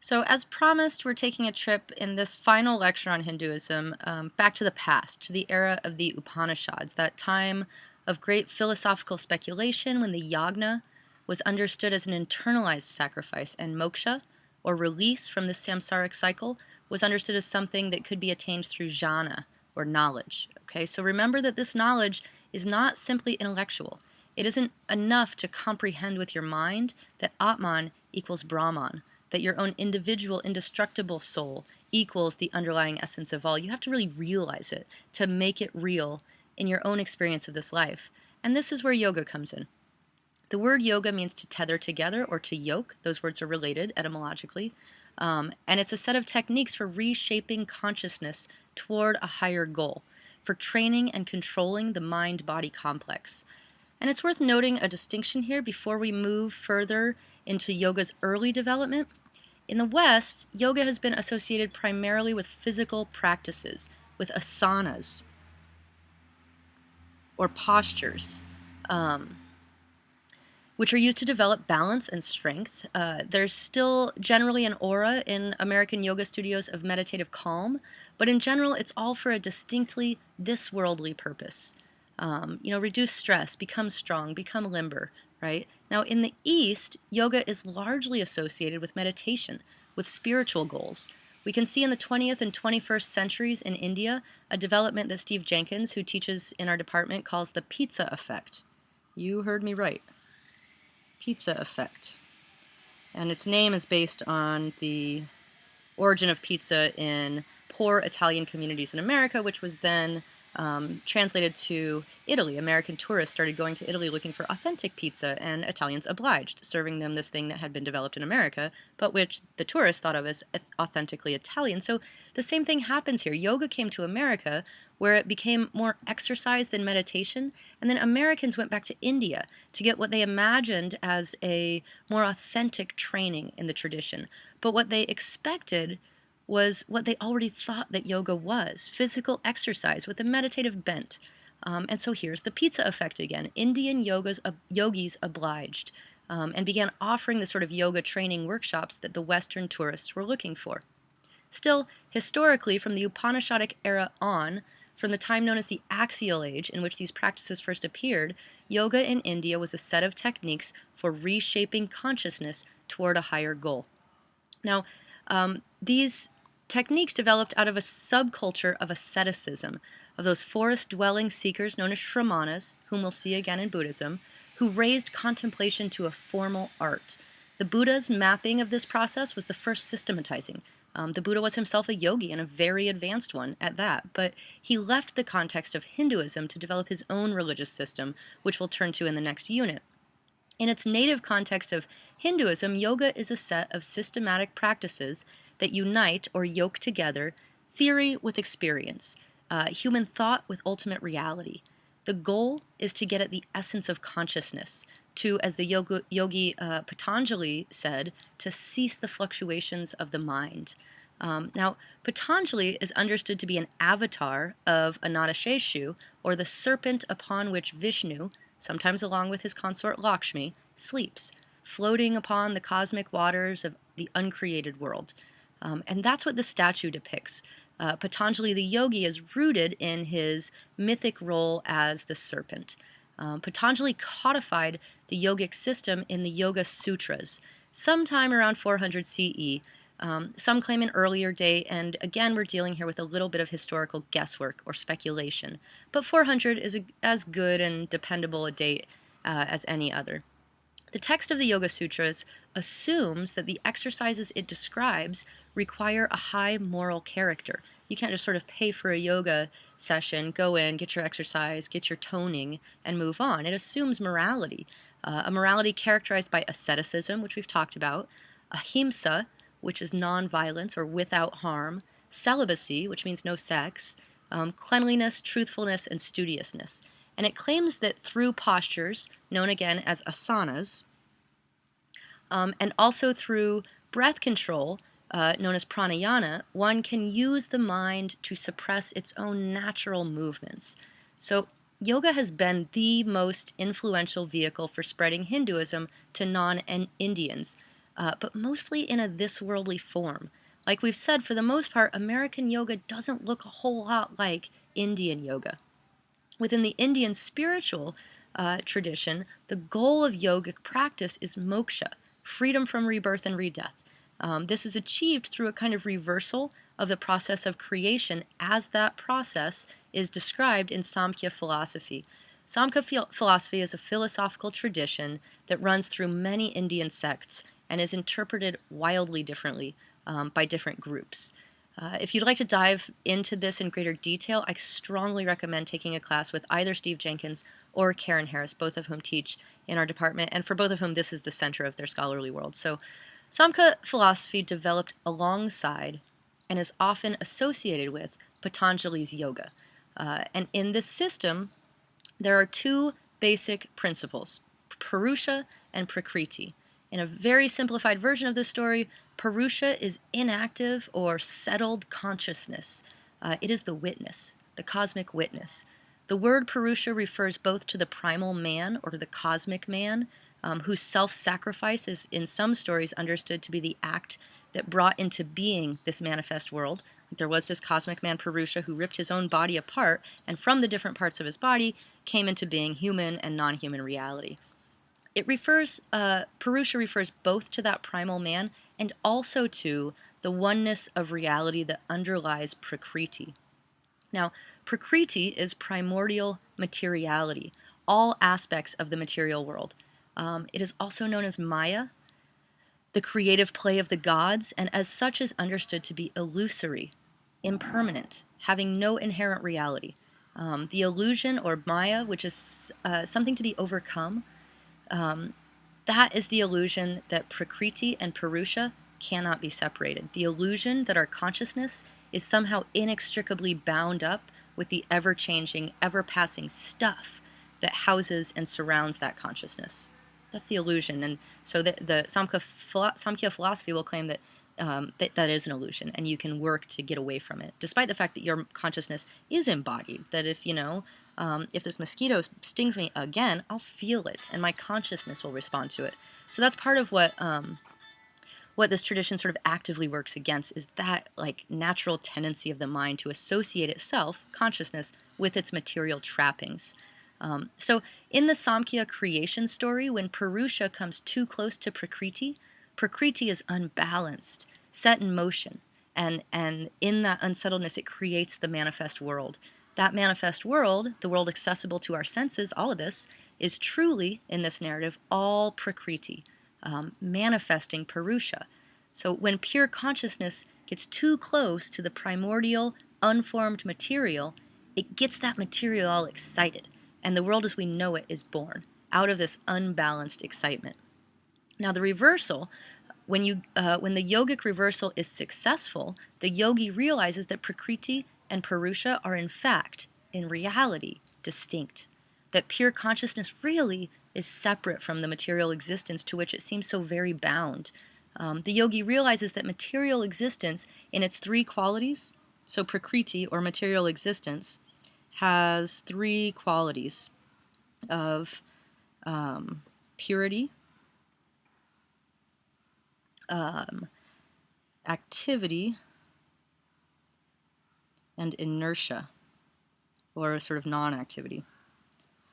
So, as promised, we're taking a trip in this final lecture on Hinduism back to the past, to the era of the Upanishads, that time of great philosophical speculation when the yagna was understood as an internalized sacrifice, and moksha, or release from the samsaric cycle, was understood as something that could be attained through jhana, or knowledge. Okay, so remember that this knowledge is not simply intellectual. It isn't enough to comprehend with your mind that Atman equals Brahman, that your own individual, indestructible soul equals the underlying essence of all. You have to really realize it to make it real in your own experience of this life. And this is where yoga comes in. The word yoga means to tether together or to yoke. Those words are related etymologically. And it's a set of techniques for reshaping consciousness toward a higher goal, for training and controlling the mind-body complex. And it's worth noting a distinction here before we move further into yoga's early development. In the West, yoga has been associated primarily with physical practices, with asanas or postures, which are used to develop balance and strength. There's still generally an aura in American yoga studios of meditative calm, but in general, it's all for a distinctly this-worldly purpose. Reduce stress, become strong, become limber, right? Now, in the East, yoga is largely associated with meditation, with spiritual goals. We can see in the 20th and 21st centuries in India a development that Steve Jenkins, who teaches in our department, calls the pizza effect. You heard me right. Pizza effect. And its name is based on the origin of pizza in poor Italian communities in America, which was then translated to Italy. American tourists started going to Italy looking for authentic pizza, and Italians obliged, serving them this thing that had been developed in America, but which the tourists thought of as authentically Italian. So the same thing happens here. Yoga came to America, where it became more exercise than meditation, and then Americans went back to India to get what they imagined as a more authentic training in the tradition. But what they expected was what they already thought that yoga was, physical exercise with a meditative bent. And so here's the pizza effect again. Indian yogis obliged and began offering the sort of yoga training workshops that the Western tourists were looking for. Still, historically, from the Upanishadic era on, from the time known as the Axial Age, in which these practices first appeared, yoga in India was a set of techniques for reshaping consciousness toward a higher goal. Now, these techniques developed out of a subculture of asceticism, of those forest-dwelling seekers known as shramanas, whom we'll see again in Buddhism, who raised contemplation to a formal art. The Buddha's mapping of this process was the first systematizing. The Buddha was himself a yogi, and a very advanced one at that, but he left the context of Hinduism to develop his own religious system, which we'll turn to in the next unit. In its native context of Hinduism, yoga is a set of systematic practices that unite or yoke together theory with experience, human thought with ultimate reality. The goal is to get at the essence of consciousness, to, as the yogi Patanjali said, to cease the fluctuations of the mind. Now, Patanjali is understood to be an avatar of Anathasheshu, or the serpent upon which Vishnu, sometimes along with his consort Lakshmi, sleeps, floating upon the cosmic waters of the uncreated world. And that's what the statue depicts. Patanjali the yogi is rooted in his mythic role as the serpent. Patanjali codified the yogic system in the Yoga Sutras, sometime around 400 CE. Some claim an earlier date, and again, we're dealing here with a little bit of historical guesswork or speculation. But 400 is as good and dependable a date as any other. The text of the Yoga Sutras assumes that the exercises it describes require a high moral character. You can't just sort of pay for a yoga session, go in, get your exercise, get your toning, and move on. It assumes morality, a morality characterized by asceticism, which we've talked about, ahimsa, which is nonviolence or without harm, celibacy, which means no sex, cleanliness, truthfulness, and studiousness. And it claims that through postures, known again as asanas, and also through breath control, known as pranayama, one can use the mind to suppress its own natural movements. So yoga has been the most influential vehicle for spreading Hinduism to non-Indians. but mostly in a this-worldly form. Like we've said, for the most part, American yoga doesn't look a whole lot like Indian yoga. Within the Indian spiritual tradition, the goal of yogic practice is moksha, freedom from rebirth and redeath. This is achieved through a kind of reversal of the process of creation as that process is described in Samkhya philosophy. Samkhya philosophy is a philosophical tradition that runs through many Indian sects and is interpreted wildly differently by different groups. If you'd like to dive into this in greater detail, I strongly recommend taking a class with either Steve Jenkins or Karen Harris, both of whom teach in our department, and for both of whom this is the center of their scholarly world. So Samkhya philosophy developed alongside and is often associated with Patanjali's yoga. And in this system, there are two basic principles, Purusha and Prakriti. In a very simplified version of this story, Purusha is inactive or settled consciousness. It is the witness, the cosmic witness. The word Purusha refers both to the primal man or the cosmic man, whose self-sacrifice is in some stories understood to be the act that brought into being this manifest world. There was this cosmic man Purusha who ripped his own body apart, and from the different parts of his body came into being human and non-human reality. Purusha refers both to that primal man and also to the oneness of reality that underlies Prakriti. Now, Prakriti is primordial materiality, all aspects of the material world. It is also known as Maya, the creative play of the gods, and as such is understood to be illusory, impermanent, having no inherent reality. The illusion, or Maya, which is something to be overcome, that is the illusion that Prakriti and Purusha cannot be separated. The illusion that our consciousness is somehow inextricably bound up with the ever-changing, ever-passing stuff that houses and surrounds that consciousness. That's the illusion. And so the Samkhya philosophy will claim that that is an illusion, and you can work to get away from it, despite the fact that your consciousness is embodied. That if if this mosquito stings me again, I'll feel it, and my consciousness will respond to it. So that's part of what this tradition sort of actively works against, is that like natural tendency of the mind to associate itself, consciousness, with its material trappings. So in the Samkhya creation story, when Purusha comes too close to Prakriti, Prakriti is unbalanced, set in motion, and in that unsettledness it creates the manifest world. That manifest world, the world accessible to our senses, all of this, is truly, in this narrative, all Prakriti, manifesting Purusha. So when pure consciousness gets too close to the primordial, unformed material, it gets that material all excited, and the world as we know it is born out of this unbalanced excitement. Now the reversal, when the yogic reversal is successful, the yogi realizes that Prakriti and Purusha are in fact, in reality, distinct. That pure consciousness really is separate from the material existence to which it seems so very bound. The yogi realizes that material existence in its three qualities, so Prakriti or material existence, has three qualities of purity, activity, and inertia, or sort of non-activity.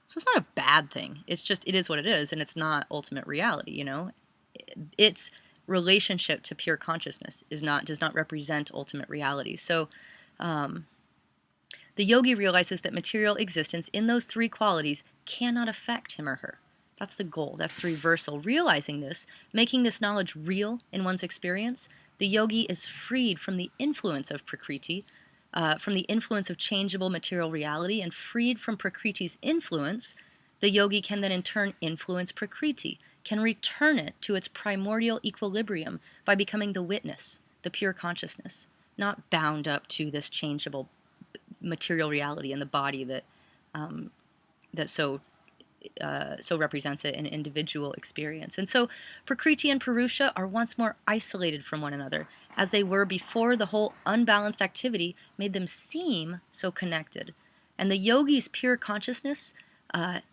So it's not a bad thing. It's just, it is what it is, and it's not ultimate reality, Its relationship to pure consciousness does not represent ultimate reality. So the yogi realizes that material existence in those three qualities cannot affect him or her. That's the goal. That's the reversal. Realizing this, making this knowledge real in one's experience, the yogi is freed from the influence of Prakriti, from the influence of changeable material reality, and freed from Prakriti's influence, the yogi can then in turn influence Prakriti, can return it to its primordial equilibrium by becoming the witness, the pure consciousness, not bound up to this changeable material reality in the body that so represents it in individual experience. And so Prakriti and Purusha are once more isolated from one another, as they were before the whole unbalanced activity made them seem so connected. And the yogi's pure consciousness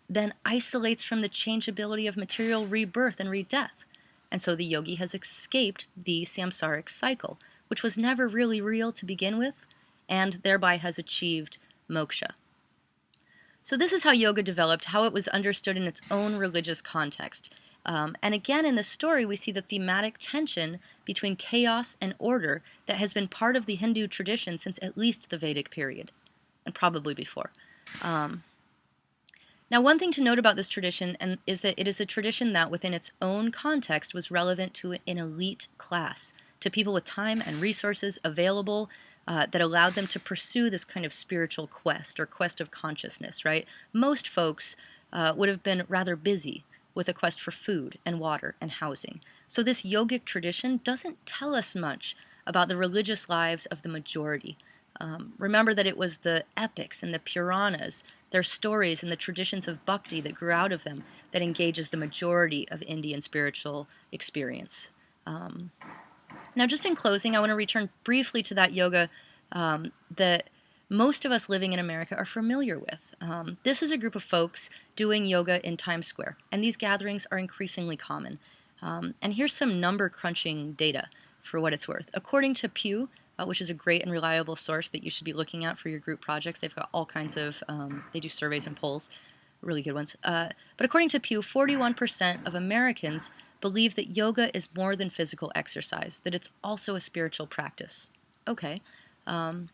then isolates from the changeability of material rebirth and redeath. And so the yogi has escaped the samsaric cycle, which was never really real to begin with, and thereby has achieved moksha. So this is how yoga developed, how it was understood in its own religious context. And again, in this story, we see the thematic tension between chaos and order that has been part of the Hindu tradition since at least the Vedic period, and probably before. Now, one thing to note about this tradition is that it is a tradition that, within its own context, was relevant to an elite class, to people with time and resources available that allowed them to pursue this kind of spiritual quest or quest of consciousness, right? Most folks would have been rather busy with a quest for food and water and housing. So this yogic tradition doesn't tell us much about the religious lives of the majority. Remember that it was the epics and the Puranas, their stories and the traditions of bhakti that grew out of them, that engages the majority of Indian spiritual experience. Now, just in closing, I want to return briefly to that yoga that most of us living in America are familiar with. This is a group of folks doing yoga in Times Square, and these gatherings are increasingly common. And here's some number crunching data for what it's worth. According to Pew, which is a great and reliable source that you should be looking at for your group projects, they've got all kinds of, they do surveys and polls, really good ones. But according to Pew, 41% of Americans believe that yoga is more than physical exercise, that it's also a spiritual practice. Okay. And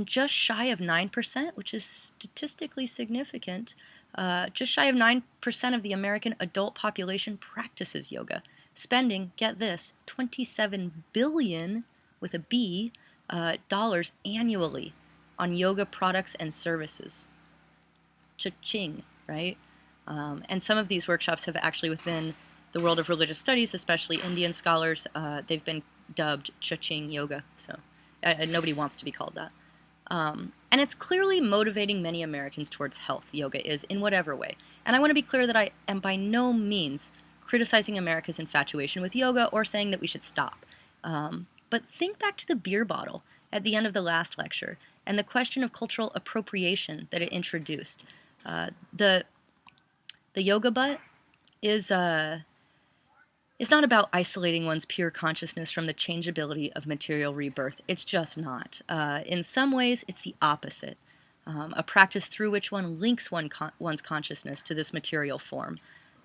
just shy of 9%, which is statistically significant, just shy of 9% of the American adult population practices yoga, spending, get this, $27 billion, with a B, dollars annually on yoga products and services. Cha-ching, right? And some of these workshops have actually, within the world of religious studies, especially Indian scholars, they've been dubbed cha-ching yoga, so nobody wants to be called that. And it's clearly motivating many Americans towards health, yoga is, in whatever way. And I want to be clear that I am by no means criticizing America's infatuation with yoga or saying that we should stop. But think back to the beer bottle at the end of the last lecture and the question of cultural appropriation that it introduced. The yoga butt is not about isolating one's pure consciousness from the changeability of material rebirth. It's just not. In some ways, it's the opposite. A practice through which one links one's consciousness to this material form.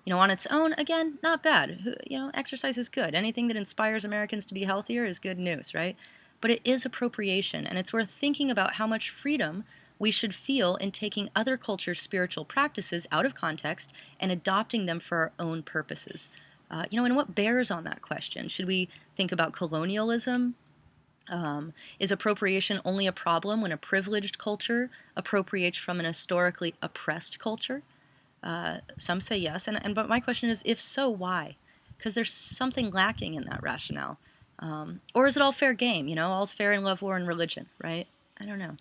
You know, on its own, again, not bad. You know, exercise is good. Anything that inspires Americans to be healthier is good news, right? But it is appropriation, and it's worth thinking about how much freedom we should feel in taking other cultures' spiritual practices out of context and adopting them for our own purposes. And what bears on that question? Should we think about colonialism? Is appropriation only a problem when a privileged culture appropriates from an historically oppressed culture? Some say yes, but my question is, if so, why? Because there's something lacking in that rationale. Or is it all fair game? You know, all's fair in love, war, and religion, right? I don't know.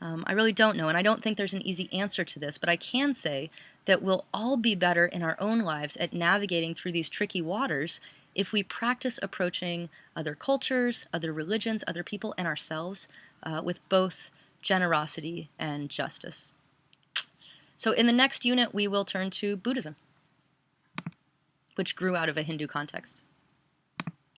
I really don't know, and I don't think there's an easy answer to this, but I can say that we'll all be better in our own lives at navigating through these tricky waters if we practice approaching other cultures, other religions, other people, and ourselves with both generosity and justice. So in the next unit, we will turn to Buddhism, which grew out of a Hindu context.